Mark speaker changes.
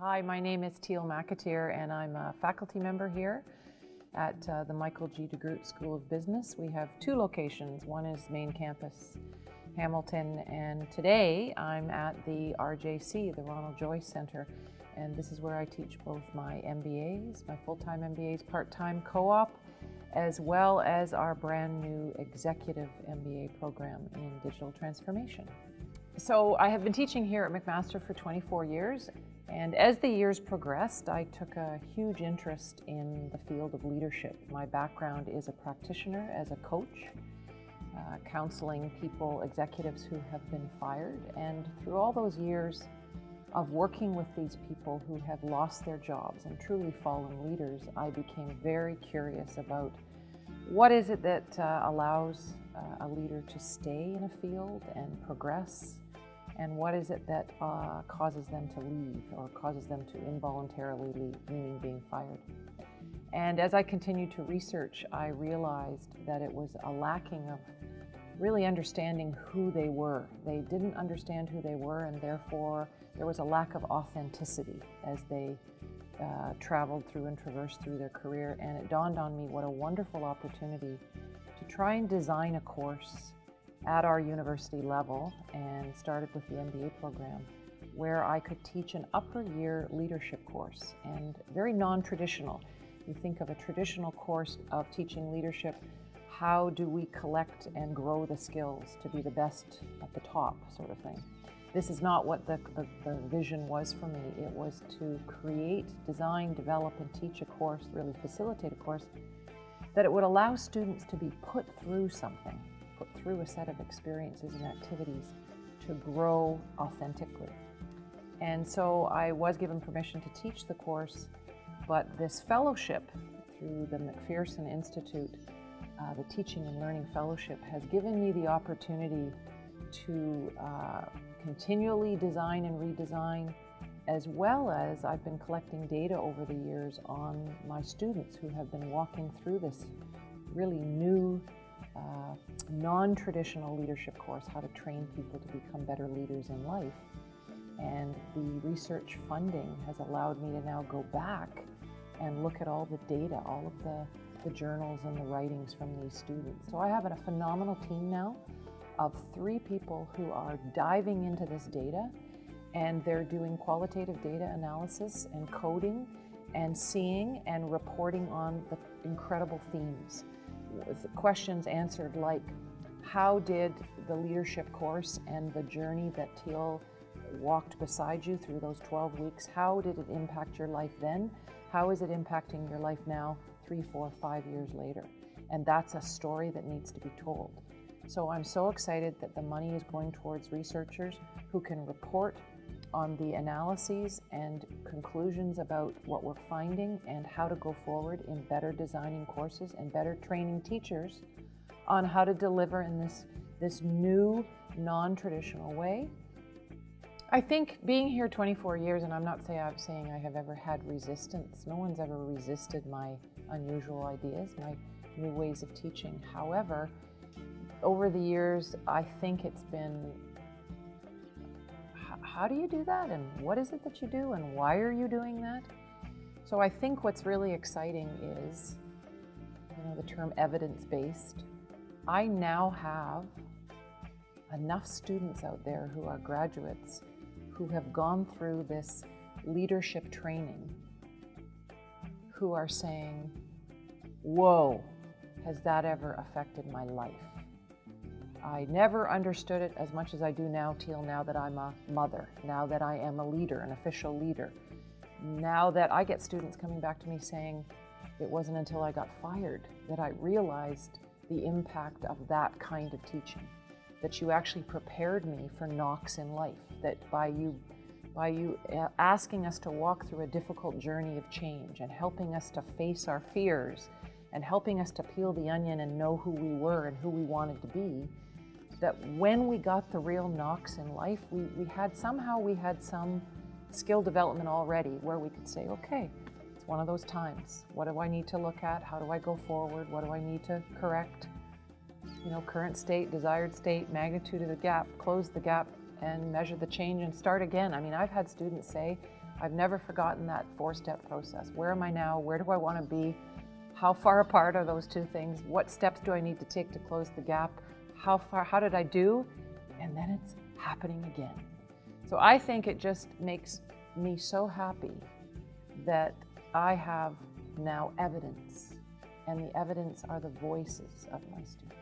Speaker 1: Hi, my name is Teal McAteer and I'm a faculty member here at the Michael G. DeGroote School of Business. We have two locations. One is main campus, Hamilton, and today I'm at the RJC, the Ronald Joyce Center, and this is where I teach both my MBAs, my full-time MBAs, part-time co-op, as well as our brand new executive MBA program in digital transformation. So I have been teaching here at McMaster for 24 years. And as the years progressed, I took a huge interest in the field of leadership. My background is a practitioner as a coach, counseling people, executives who have been fired. And through all those years of working with these people who have lost their jobs and truly fallen leaders, I became very curious about what is it that allows a leader to stay in a field and progress, and what is it that causes them to leave or causes them to involuntarily leave, meaning being fired. And as I continued to research, I realized that it was a lacking of really understanding who they were. They didn't understand who they were, and therefore there was a lack of authenticity as they traveled through and traversed through their career. And it dawned on me what a wonderful opportunity to try and design a course at our university level, and started with the MBA program, where I could teach an upper year leadership course, and very non-traditional. You think of a traditional course of teaching leadership, how do we collect and grow the skills to be the best at the top, sort of thing. This is not what the vision was for me. It was to create, design, develop, and teach a course, really facilitate a course, that it would allow students to be put through something, put through a set of experiences and activities to grow authentically. And so I was given permission to teach the course, but this fellowship through the MacPherson Institute, the Teaching and Learning Fellowship, has given me the opportunity to continually design and redesign, as well as I've been collecting data over the years on my students who have been walking through this really new non-traditional leadership course, how to train people to become better leaders in life. And the research funding has allowed me to now go back and look at all the data, all of the journals and the writings from these students. So I have a phenomenal team now of 3 people who are diving into this data, and they're doing qualitative data analysis and coding and seeing and reporting on the incredible themes. With questions answered like, how did the leadership course and the journey that Teal walked beside you through those 12 weeks, how did it impact your life then? How is it impacting your life now, 3, 4, 5 years later? And that's a story that needs to be told. So I'm so excited that the money is going towards researchers who can report on the analyses and conclusions about what we're finding and how to go forward in better designing courses and better training teachers on how to deliver in this new non-traditional way. I think being here 24 years, and I'm not saying I have ever had resistance. No one's ever resisted my unusual ideas, my new ways of teaching. However, over the years, I think it's been, how do you do that, and what is it that you do, and why are you doing that? So I think what's really exciting is, the term evidence-based. I now have enough students out there who are graduates who have gone through this leadership training, who are saying, whoa, has that ever affected my life? I never understood it as much as I do now, Teal, now that I'm a mother, now that I am a leader, an official leader. Now that I get students coming back to me saying, it wasn't until I got fired that I realized the impact of that kind of teaching, that you actually prepared me for knocks in life, that by you asking us to walk through a difficult journey of change and helping us to face our fears and helping us to peel the onion and know who we were and who we wanted to be, that when we got the real knocks in life, we had some skill development already where we could say, okay, it's one of those times. What do I need to look at? How do I go forward? What do I need to correct? Current state, desired state, magnitude of the gap, close the gap, and measure the change and start again. I mean, I've had students say, I've never forgotten that 4-step process. Where am I now? Where do I want to be? How far apart are those two things? What steps do I need to take to close the gap? How did I do? And then it's happening again. So I think it just makes me so happy that I have now evidence, and the evidence are the voices of my students.